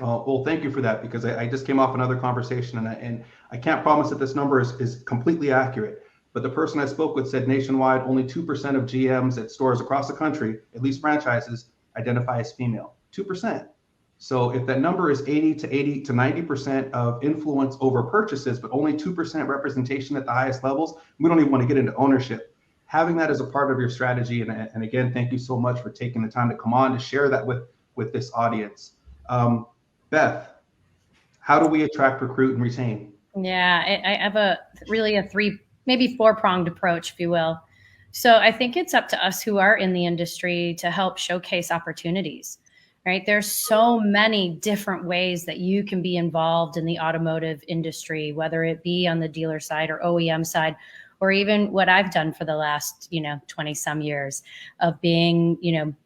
Well, thank you for that, because I just came off another conversation, and I can't promise that this number is completely accurate. But the person I spoke with said nationwide, only 2% of GMs at stores across the country, at least franchises, identify as female. 2%. So if that number is 80 to 90% of influence over purchases, but only 2% representation at the highest levels, we don't even want to get into ownership. Having that as a part of your strategy, and again, thank you so much for taking the time to come on to share that with this audience. Beth, how do we attract, recruit, and retain? Yeah, I have a 3, maybe 4-pronged approach, if you will. So I think it's up to us who are in the industry to help showcase opportunities, right? There's so many different ways that you can be involved in the automotive industry, whether it be on the dealer side or OEM side, or even what I've done for the last, 20 some years of being,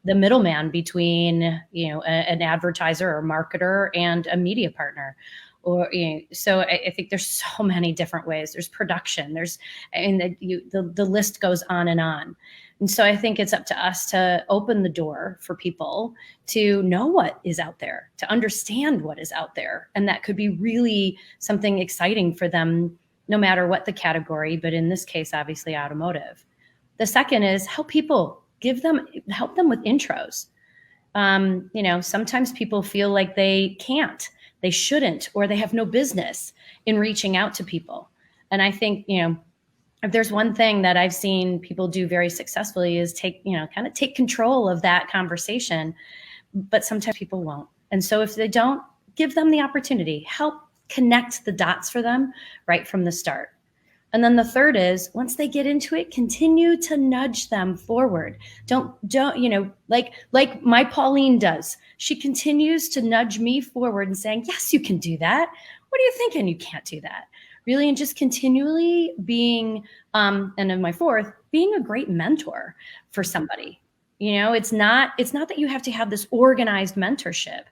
the middleman between, an advertiser or marketer and a media partner. Or, so I think there's so many different ways. There's production, the list goes on and on. And so I think it's up to us to open the door for people to know what is out there, to understand what is out there. And that could be really something exciting for them, no matter what the category, but in this case, obviously automotive. The second is help them with intros. Sometimes people feel like they can't, they shouldn't, or they have no business in reaching out to people. And I think, if there's one thing that I've seen people do very successfully is take control of that conversation, but sometimes people won't. And so if they don't, give them the opportunity, help connect the dots for them right from the start. And then the third is, once they get into it, continue to nudge them forward. Don't, like my Pauline does. She continues to nudge me forward and saying, yes, you can do that. What are you thinking? You can't do that. Really, and just continually being, and then my fourth, being a great mentor for somebody. It's not that you have to have this organized mentorship,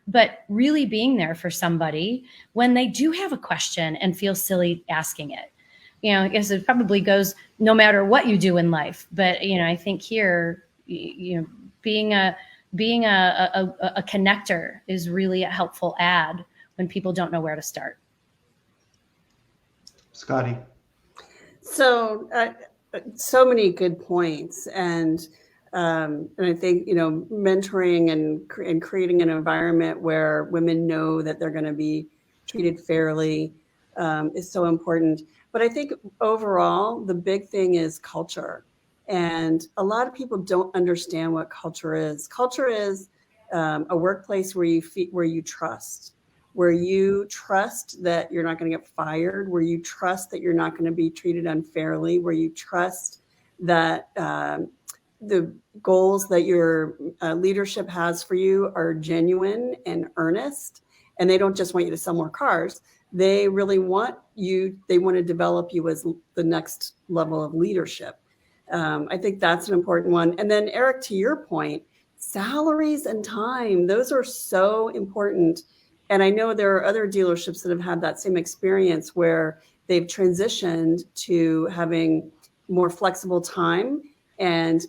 but really being there for somebody when they do have a question and feel silly asking it. I guess it probably goes no matter what you do in life. But, I think here, being a connector is really a helpful add when people don't know where to start. Scotty. So many good points. And I think, mentoring and creating an environment where women know that they're going to be treated fairly is so important. But I think overall, the big thing is culture. And a lot of people don't understand what culture is. Culture is a workplace where you trust. Where you trust that you're not going to get fired, where you trust that you're not going to be treated unfairly, where you trust that the goals that your leadership has for you are genuine and earnest, and they don't just want you to sell more cars. They really want they want to develop you as the next level of leadership. I think that's an important one. And then Eric, to your point, salaries and time, those are so important. And I know there are other dealerships that have had that same experience where they've transitioned to having more flexible time and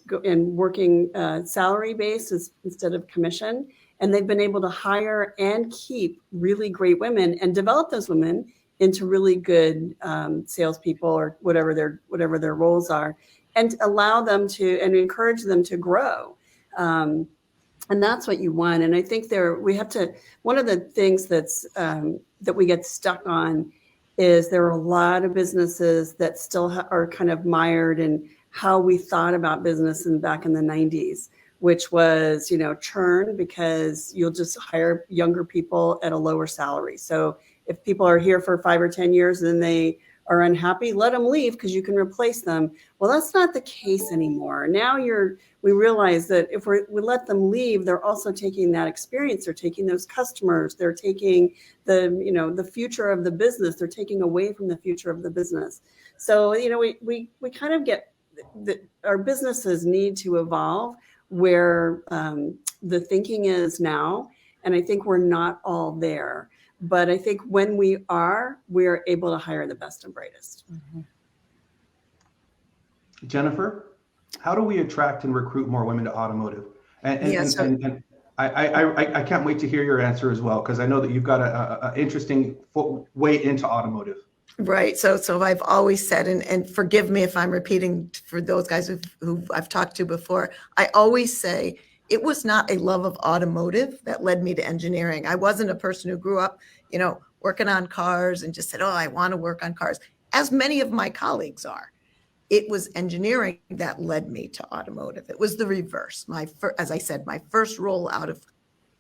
working salary basis instead of commission. And they've been able to hire and keep really great women and develop those women into really good salespeople or whatever their roles are, and allow them to and encourage them to grow. And that's what you want. And I think one of the things that we get stuck on is there are a lot of businesses that still are kind of mired in how we thought about business back in the 90s, which was, churn, because you'll just hire younger people at a lower salary. So if people are here for 5 or 10 years and then they are unhappy, let them leave because you can replace them. Well, that's not the case anymore. Now we realize that if we let them leave, they're also taking that experience. They're taking those customers. They're taking the future of the business. They're taking away from the future of the business. So, we kind of get that our businesses need to evolve where the thinking is now. And I think we're not all there. But I think when we're able to hire the best and brightest. Mm-hmm. Jennifer, how do we attract and recruit more women to automotive? And I can't wait to hear your answer as well, because I know that you've got an interesting way into automotive. Right. So I've always said, and forgive me if I'm repeating for those guys who I've talked to before, I always say it was not a love of automotive that led me to engineering. I wasn't a person who grew up, working on cars and just said, oh, I want to work on cars, as many of my colleagues are. It was engineering that led me to automotive. It was the reverse. As I said, my first role out of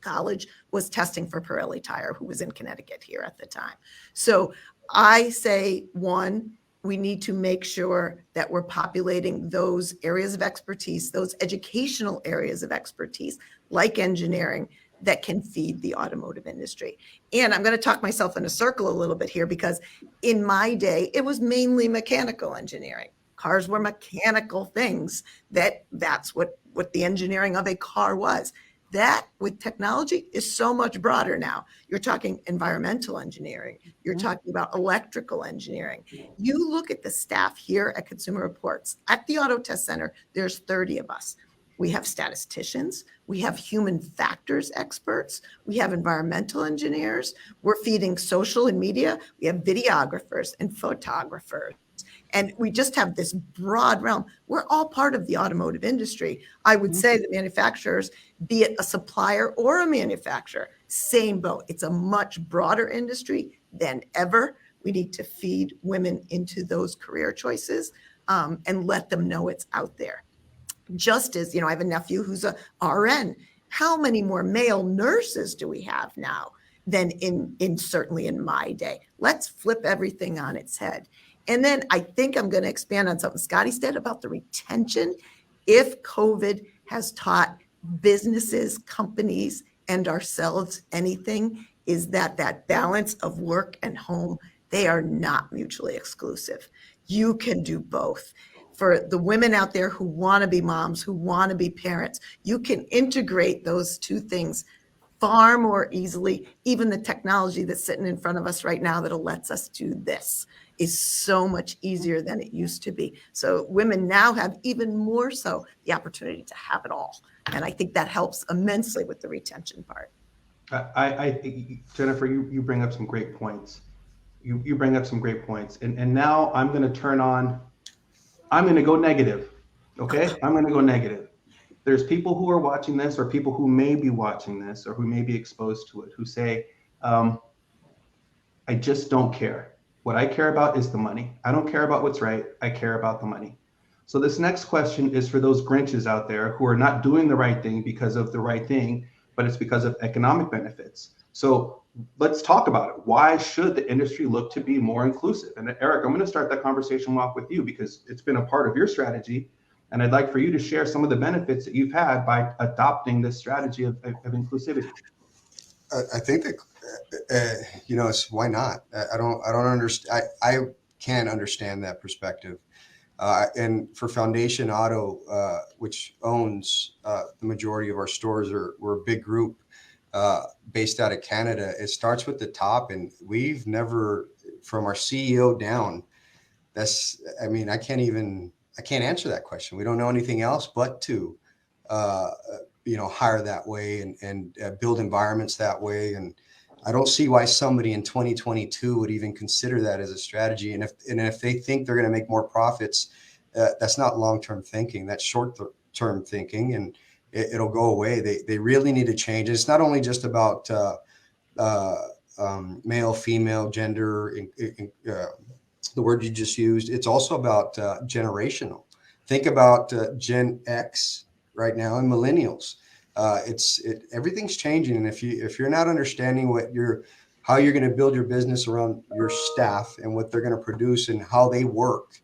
college was testing for Pirelli Tire, who was in Connecticut here at the time. So I say, one, we need to make sure that we're populating those areas of expertise, those educational areas of expertise, like engineering, that can feed the automotive industry. And I'm going to talk myself in a circle a little bit here, because in my day, it was mainly mechanical engineering. Cars were mechanical things. That's what the engineering of a car was. That, with technology, is so much broader now. You're talking environmental engineering. You're talking about electrical engineering. You look at the staff here at Consumer Reports. At the Auto Test Center, there's 30 of us. We have statisticians. We have human factors experts. We have environmental engineers. We're feeding social and media. We have videographers and photographers. And we just have this broad realm. We're all part of the automotive industry. I would say the manufacturers, be it a supplier or a manufacturer, same boat. It's a much broader industry than ever. We need to feed women into those career choices and let them know it's out there. Just as, I have a nephew who's a RN. How many more male nurses do we have now than in certainly in my day? Let's flip everything on its head. And then I think I'm going to expand on something Scotty said about the retention. If COVID has taught businesses, companies, and ourselves anything, is that balance of work and home, they are not mutually exclusive. You can do both. For the women out there who want to be moms, who want to be parents, you can integrate those two things far more easily. Even the technology that's sitting in front of us right now that lets us do this is so much easier than it used to be. So women now have even more so the opportunity to have it all. And I think that helps immensely with the retention part. I think, Jennifer, you bring up some great points. You bring up some great points. And now I'm going to go negative. Okay? I'm going to go negative. There's people who are watching this, or people who may be watching this, or who may be exposed to it, who say, I just don't care. What I care about is the money. I don't care about what's right. I care about the money. So this next question is for those Grinches out there who are not doing the right thing because of the right thing, but it's because of economic benefits. So let's talk about it. Why should the industry look to be more inclusive? And Eric, I'm going to start that conversation off with you, because it's been a part of your strategy. And I'd like for you to share some of the benefits that you've had by adopting this strategy of inclusivity. I think that, it's why not? I don't understand. I can't understand that perspective. And for Foundation Auto, which owns the majority of our stores, we're a big group based out of Canada. It starts with the top, and we've never, from our CEO down, I can't answer that question. We don't know anything else but to, hire that way and build environments that way. And I don't see why somebody in 2022 would even consider that as a strategy. And if they think they're going to make more profits, that's not long-term thinking. That's short-term thinking, and it'll go away. They really need to change. It's not only just about male, female, gender, the word you just used. It's also about generational. Think about Gen X, right now and millennials. Everything's changing, and if you're not understanding how you're going to build your business around your staff and what they're going to produce and how they work,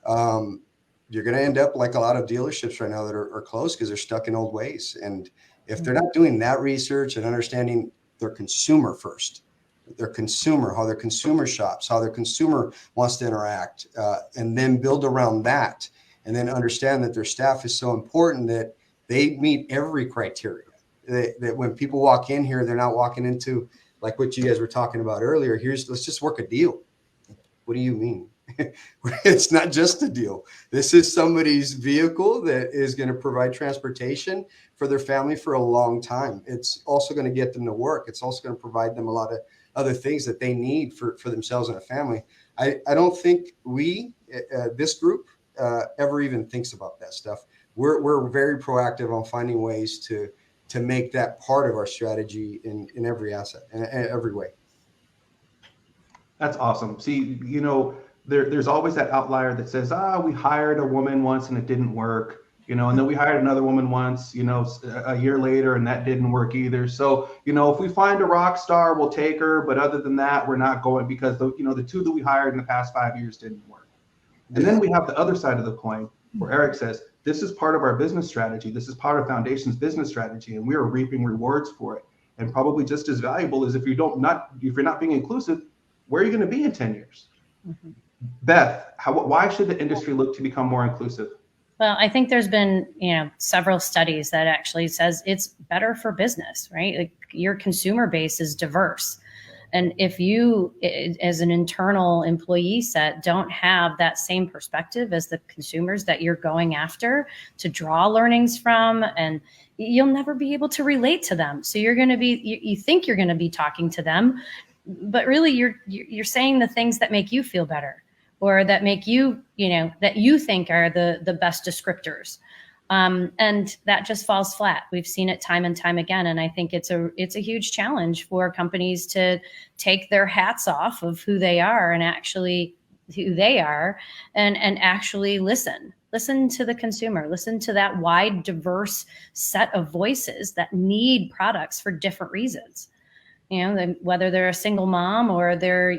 you're going to end up like a lot of dealerships right now that are closed because they're stuck in old ways. And if they're not doing that research and understanding their consumer first, how their consumer shops, how their consumer wants to interact, and then build around that, and then understand that their staff is so important that they meet every criteria. That when people walk in here, they're not walking into like what you guys were talking about earlier. Let's just work a deal. What do you mean? It's not just a deal. This is somebody's vehicle that is going to provide transportation for their family for a long time. It's also going to get them to work. It's also going to provide them a lot of other things that they need for themselves and a family. I don't think this group ever even thinks about that stuff. We're very proactive on finding ways to make that part of our strategy in every asset, in every way. That's awesome. See, there's always that outlier that says, we hired a woman once and it didn't work, and then we hired another woman once, a year later, and that didn't work either. So, if we find a rock star, we'll take her. But other than that, we're not going, because the two that we hired in the past 5 years didn't work. And then we have the other side of the coin where Eric says, this is part of our business strategy. This is part of Foundation's business strategy, and we are reaping rewards for it. And probably just as valuable as if you're not being inclusive, where are you going to be in 10 years? Mm-hmm. Beth, why should the industry look to become more inclusive? Well, I think there's been, several studies that actually says it's better for business, right? Like, your consumer base is diverse. And if you, as an internal employee set, don't have that same perspective as the consumers that you're going after to draw learnings from, and you'll never be able to relate to them. So you're going to be, you think you're going to be talking to them, but really you're saying the things that make you feel better, or that make you, that you think are the best descriptors. And that just falls flat. We've seen it time and time again. And I think it's a huge challenge for companies to take their hats off of who they are and actually listen to the consumer, listen to that wide, diverse set of voices that need products for different reasons. Whether they're a single mom or they're,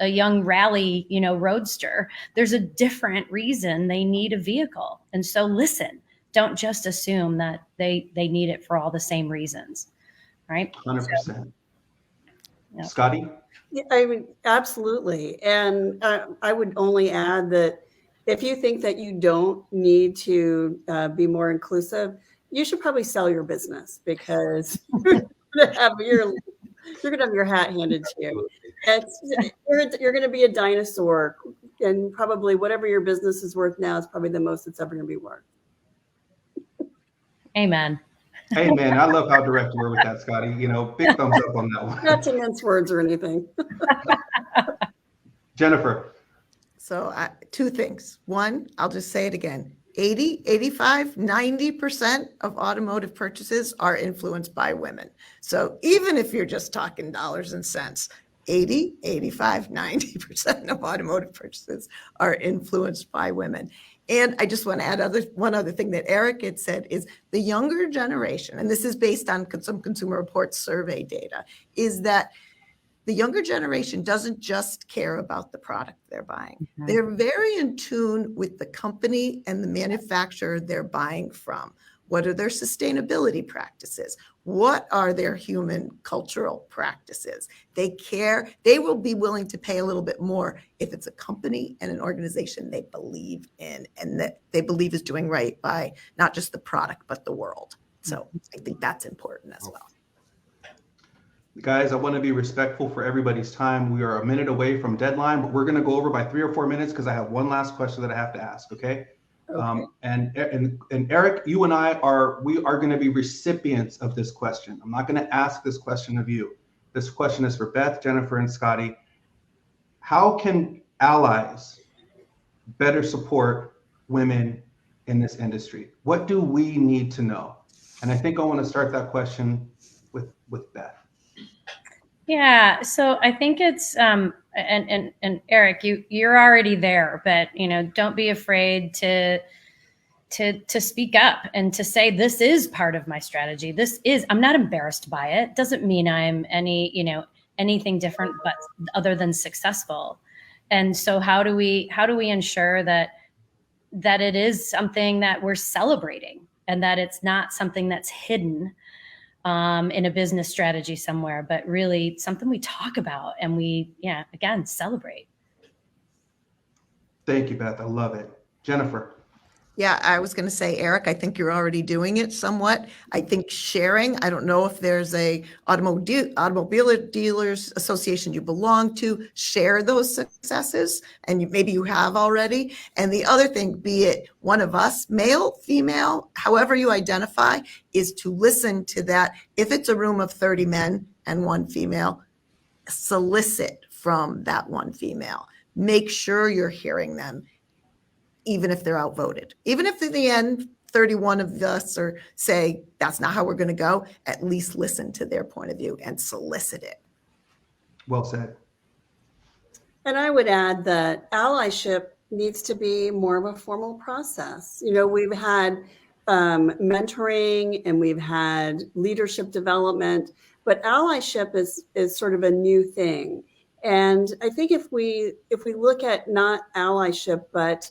a young rally, roadster, there's a different reason they need a vehicle. And so listen. Don't just assume that they need it for all the same reasons, right? 100%. So, yeah. Scotty? Yeah, I mean, absolutely. And I would only add that if you think that you don't need to be more inclusive, you should probably sell your business, because you're going to have your hat handed to you. You're going to be a dinosaur, and probably whatever your business is worth now is probably the most it's ever going to be worth. Amen. Amen. I love how direct you were with that, Scotty. Big thumbs up on that one. Not to mince words or anything. Jennifer. So two things. One, I'll just say it again. 80, 85, 90% of automotive purchases are influenced by women. So even if you're just talking dollars and cents, 80, 85, 90% of automotive purchases are influenced by women. And I just want to add one other thing that Eric had said is the younger generation, and this is based on some Consumer Reports survey data, is that the younger generation doesn't just care about the product they're buying. Mm-hmm. They're very in tune with the company and the manufacturer they're buying from. What are their sustainability practices? What are their human cultural practices? They care. They will be willing to pay a little bit more if it's a company and an organization they believe in and that they believe is doing right by not just the product, but the world. So I think that's important as well. Guys, I want to be respectful for everybody's time. We are a minute away from deadline, but we're going to go over by 3 or 4 minutes because I have one last question that I have to ask, okay? Okay. And Eric, you and I are going to be recipients of this question. I'm not going to ask this question of you. This question is for Beth, Jennifer, and Scotty. How can allies better support women in this industry? What do we need to know? And I think I want to start that question with Beth. Yeah, so I think it's and Eric, you're already there, but don't be afraid to to speak up and to say, this is part of my strategy. I'm not embarrassed by it. Doesn't mean I'm anything different, but other than successful. And so how do we ensure that it is something that we're celebrating and that it's not something that's hidden in a business strategy somewhere, but really something we talk about and we, again, celebrate. Thank you, Beth. I love it. Jennifer. Yeah, I was going to say, Eric, I think you're already doing it somewhat. I think sharing, I don't know if there's a automobile dealers association you belong to, share those successes, and maybe you have already. And the other thing, be it one of us, male, female, however you identify, is to listen to that. If it's a room of 30 men and one female, solicit from that one female. Make sure you're hearing them, even if they're outvoted. Even if in the end, 31 of us say, that's not how we're going to go, at least listen to their point of view and solicit it. Well said. And I would add that allyship needs to be more of a formal process. We've had mentoring and we've had leadership development, but allyship is sort of a new thing. And I think if we look at not allyship, but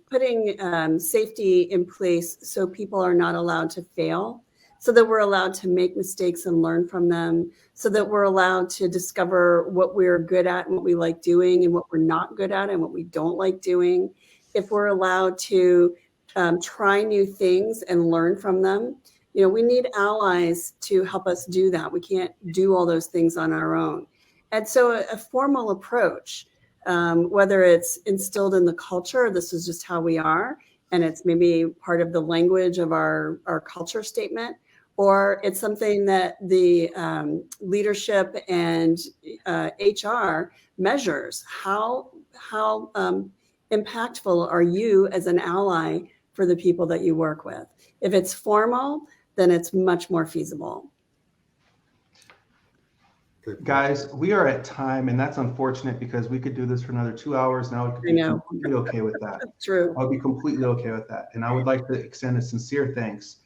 putting safety in place so people are not allowed to fail, so that we're allowed to make mistakes and learn from them, so that we're allowed to discover what we're good at and what we like doing and what we're not good at and what we don't like doing. If we're allowed to try new things and learn from them, we need allies to help us do that. We can't do all those things on our own. And so a formal approach, whether it's instilled in the culture, this is just how we are, and it's maybe part of the language of our culture statement, or it's something that the leadership and HR measures. How impactful are you as an ally for the people that you work with? If it's formal, then it's much more feasible. Guys, we are at time, and that's unfortunate because we could do this for another 2 hours. Now I could be completely okay with that. True. I'll be completely okay with that. And I would like to extend a sincere thanks,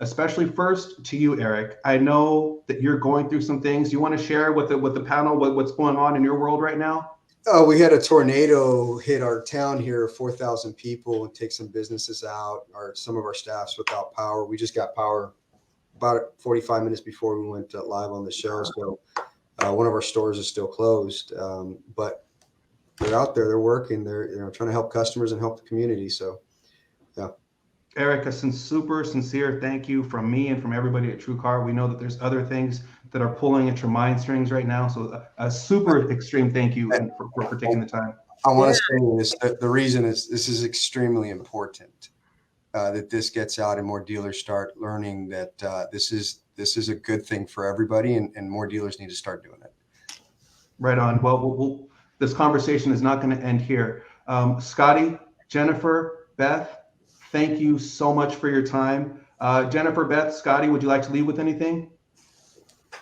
especially first to you, Eric. I know that you're going through some things. You want to share with the panel what's going on in your world right now? We had a tornado hit our town here, 4,000 people, and take some businesses out. Some of our staff's without power. We just got power about 45 minutes before we went live on the show. So one of our stores is still closed, but they're out there, they're working, they're trying to help customers and help the community. So, yeah. Eric, a super sincere thank you from me and from everybody at TrueCar. We know that there's other things that are pulling at your mind strings right now. So a super extreme thank you for taking the time. I want to say this, the reason is this is extremely important, that this gets out and more dealers start learning that this is a good thing for everybody, and more dealers need to start doing it. Right on. Well, this conversation is not going to end here. Scotty, Jennifer, Beth, thank you so much for your time. Jennifer, Beth, Scotty, would you like to leave with anything?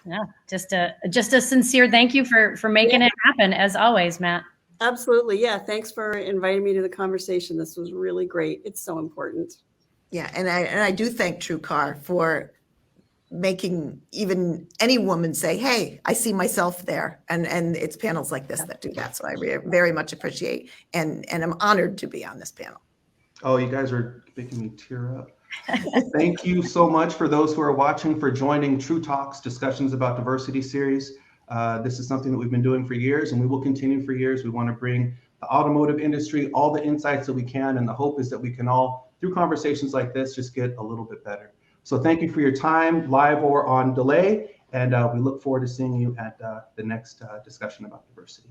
Yeah, just a sincere thank you for making it happen, as always, Matt. Absolutely. Yeah. Thanks for inviting me to the conversation. This was really great. It's so important. Yeah, and I do thank TrueCar for making even any woman say, hey, I see myself there. And it's panels like this that do that. So I very much appreciate and I'm honored to be on this panel. Oh, you guys are making me tear up. Thank you so much for those who are watching for joining True Talks Discussions About Diversity series. This is something that we've been doing for years and we will continue for years. We want to bring the automotive industry all the insights that we can, and the hope is that we can all, through conversations like this, just get a little bit better. So thank you for your time, live or on delay, and we look forward to seeing you at the next discussion about diversity.